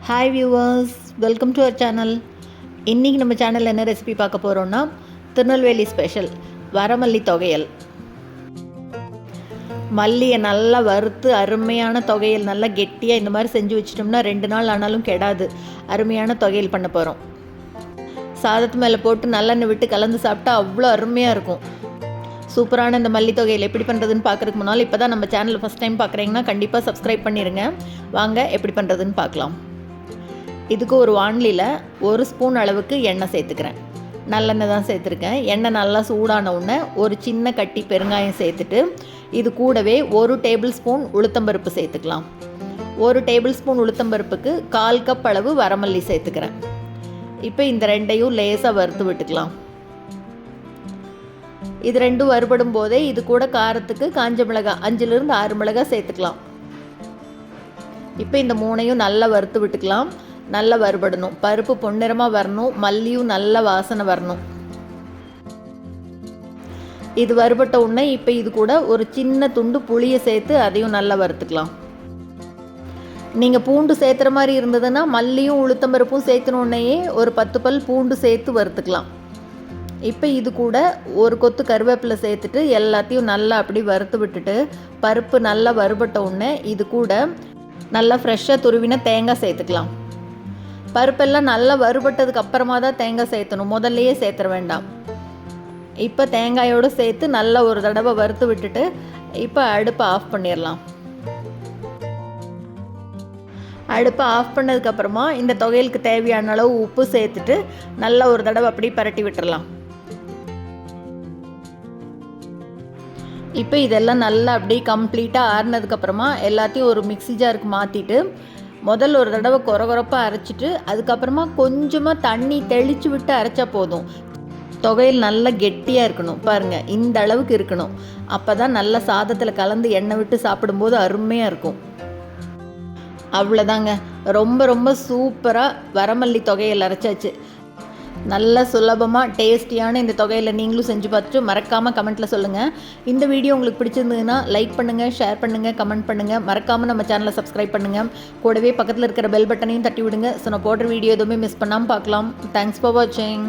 Hi viewers, welcome to our channel. இன்றைக்கி நம்ம சேனலில் என்ன ரெசிபி பார்க்க போகிறோன்னா திருநெல்வேலி ஸ்பெஷல் வரமல்லி தொகையல். மல்லியை நல்லா வறுத்து அருமையான தொகையல், நல்லா கெட்டியாக இந்த மாதிரி செஞ்சு வச்சிட்டோம்னா 2 நாள் ஆனாலும் கெடாது. அருமையான தொகையல் பண்ண போகிறோம். சாதத்து மேலே போட்டு நல்லெண்ணெய் விட்டு கலந்து சாப்பிட்டா அவ்வளோ அருமையாக இருக்கும். சூப்பரான இந்த மல்லி தொகையில் எப்படி பண்ணுறதுன்னு பார்க்குறதுக்கு முன்னால் இப்போ தான் நம்ம சேனலில் ஃபஸ்ட் டைம் பார்க்குறீங்கன்னா கண்டிப்பாக சப்ஸ்கிரைப் பண்ணிடுங்க. வாங்க எப்படி பண்ணுறதுன்னு பார்க்கலாம். இதுக்கு ஒரு வாணலியில் 1 ஸ்பூன் அளவுக்கு எண்ணெய் சேர்த்துக்கிறேன். நல்லெண்ணெய் தான் சேர்த்துருக்கேன். எண்ணெய் நல்லா சூடான உடனே ஒரு சின்ன கட்டி பெருங்காயம் சேர்த்துட்டு இது கூடவே 1 டேபிள் ஸ்பூன் உளுத்தம்பருப்பு சேர்த்துக்கலாம். 1 டேபிள் ஸ்பூன் உளுத்தம்பருப்புக்கு 1/4 கப் அளவு வரமல்லி சேர்த்துக்கிறேன். இப்போ இந்த ரெண்டையும் லேசாக வறுத்து விட்டுக்கலாம். இது ரெண்டும் வறுபடும் போதே இது கூட காரத்துக்கு காஞ்ச மிளகாய் 5லிருந்து 6 மிளகாய் சேர்த்துக்கலாம். இப்போ இந்த 3ஐயும் நல்லா வறுத்து விட்டுக்கலாம். நல்லா வறுபடணும். பருப்பு பொன்னிறமாக வரணும். மல்லியும் நல்ல வாசனை வரணும். இது வறுபட்ட உடனே இப்போ இது கூட ஒரு சின்ன துண்டு புளியை சேர்த்து அதையும் நல்லா வறுத்துக்கலாம். நீங்கள் பூண்டு சேர்த்துற மாதிரி இருந்ததுன்னா மல்லியும் உளுத்தம்பருப்பும் சேர்த்துனோடனேயே ஒரு 10 பல் பூண்டு சேர்த்து வறுத்துக்கலாம். இப்போ இது கூட ஒரு கொத்து கருவேப்பிலை சேர்த்துட்டு எல்லாத்தையும் நல்லா அப்படி வறுத்து விட்டுட்டு பருப்பு நல்லா வறுபட்ட உடனே இது கூட நல்லா ஃப்ரெஷ்ஷாக துருவின தேங்காய் சேர்த்துக்கலாம். பருப்பெல்லாம் நல்லா வறுபட்டதுக்கு அப்புறமா தான் தேங்காய் சேர்த்தணும், முதல்லையே சேர்த்துற வேண்டாம். இப்போ தேங்காயோடு சேர்த்து நல்லா ஒரு தடவை வறுத்து விட்டுட்டு இப்போ அடுப்பை ஆஃப் பண்ணிடலாம். அடுப்பை ஆஃப் பண்ணதுக்கப்புறமா இந்த தொகையலுக்கு தேவையான அளவு உப்பு சேர்த்துட்டு நல்லா ஒரு தடவை அப்படி பரட்டி விட்டுடலாம். இப்போ இதெல்லாம் நல்லா அப்படியே கம்ப்ளீட்டாக ஆறுனதுக்கப்புறமா எல்லாத்தையும் ஒரு மிக்ஸி ஜாருக்கு மாற்றிட்டு முதல்ல ஒரு தடவை கொரகொரப்பாக அரைச்சிட்டு அதுக்கப்புறமா கொஞ்சமாக தண்ணி தெளித்து விட்டு அரைச்சா போதும். தொகையில் நல்லா கெட்டியாக இருக்கணும். பாருங்கள், இந்த அளவுக்கு இருக்கணும். அப்போ தான் நல்லா சாதத்தில் கலந்து எண்ணெய் விட்டு சாப்பிடும்போது அருமையாக இருக்கும். அவ்வளோதாங்க, ரொம்ப ரொம்ப சூப்பராக வரமல்லி தொகையில் அரைச்சாச்சு. நல்ல சுலபமாக டேஸ்டியான இந்த தொகையில் நீங்களும் செஞ்சு பார்த்துட்டு மறக்காமல் கமெண்ட்டில் சொல்லுங்கள். இந்த வீடியோ உங்களுக்கு பிடிச்சிருந்ததுன்னா லைக் பண்ணுங்கள், ஷேர் பண்ணுங்கள், கமெண்ட் பண்ணுங்கள். மறக்காமல் நம்ம சேனலை சப்ஸ்கிரைப் பண்ணுங்கள். கூடவே பக்கத்தில் இருக்கிற பெல் பட்டனையும் தட்டி விடுங்க. ஸோ நான் போடுற வீடியோ எதுவுமே மிஸ் பண்ணாமல் பார்க்கலாம். தேங்க்ஸ் ஃபார் வாட்சிங்.